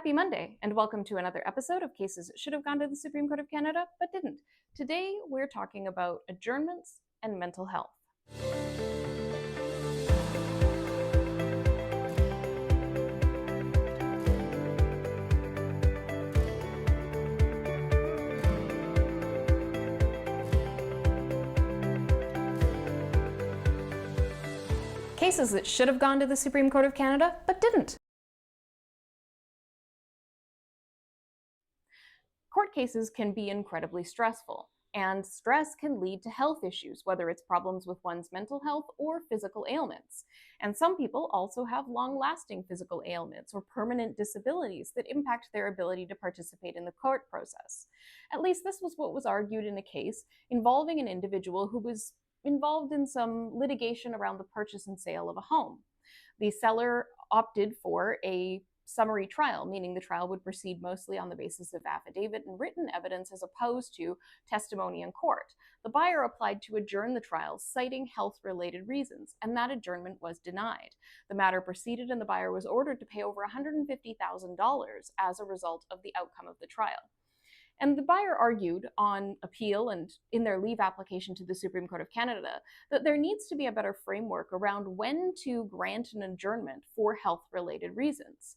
Happy Monday, and welcome to another episode of Cases that Should Have Gone to the Supreme Court of Canada, but didn't. Today, we're talking about adjournments and mental health. Cases that should have gone to the Supreme Court of Canada, but didn't. Court cases can be incredibly stressful, and stress can lead to health issues, whether it's problems with one's mental health or physical ailments. And some people also have long-lasting physical ailments or permanent disabilities that impact their ability to participate in the court process. At least this was what was argued in a case involving an individual who was involved in some litigation around the purchase and sale of a home. The seller opted for a summary trial, meaning the trial would proceed mostly on the basis of affidavit and written evidence as opposed to testimony in court. The buyer applied to adjourn the trial, citing health-related reasons, and that adjournment was denied. The matter proceeded and the buyer was ordered to pay over $150,000 as a result of the outcome of the trial. And the buyer argued on appeal and in their leave application to the Supreme Court of Canada that there needs to be a better framework around when to grant an adjournment for health-related reasons.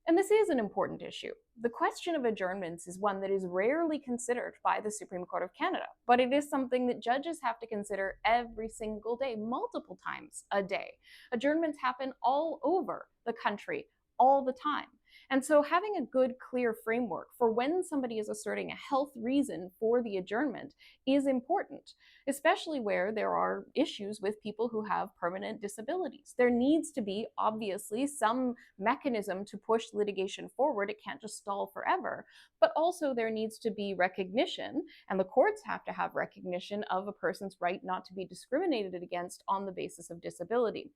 And this is an important issue. The question of adjournments is one that is rarely considered by the Supreme Court of Canada, but it is something that judges have to consider every single day, multiple times a day. Adjournments happen all over the country, all the time. And so having a good, clear framework for when somebody is asserting a health reason for the adjournment is important, especially where there are issues with people who have permanent disabilities. There needs to be, obviously, some mechanism to push litigation forward. It can't just stall forever, but also there needs to be recognition, and the courts have to have recognition of a person's right not to be discriminated against on the basis of disability.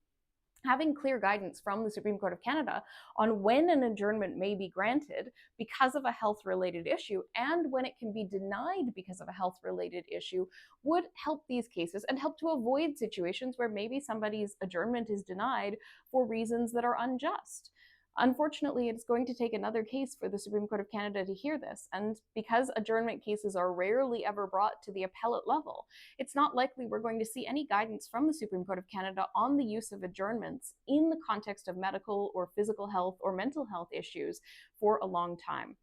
Having clear guidance from the Supreme Court of Canada on when an adjournment may be granted because of a health-related issue and when it can be denied because of a health-related issue would help these cases and help to avoid situations where maybe somebody's adjournment is denied for reasons that are unjust. Unfortunately, it's going to take another case for the Supreme Court of Canada to hear this, and because adjournment cases are rarely ever brought to the appellate level, it's not likely we're going to see any guidance from the Supreme Court of Canada on the use of adjournments in the context of medical or physical health or mental health issues for a long time.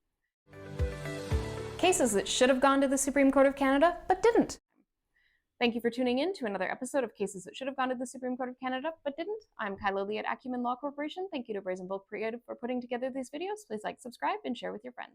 Cases that should have gone to the Supreme Court of Canada, but didn't. Thank you for tuning in to another episode of Cases that Should Have Gone to the Supreme Court of Canada, but didn't. I'm Kyla Lee at Acumen Law Corporation. Thank you to Brazen Bulk Creative for putting together these videos. Please like, subscribe, and share with your friends.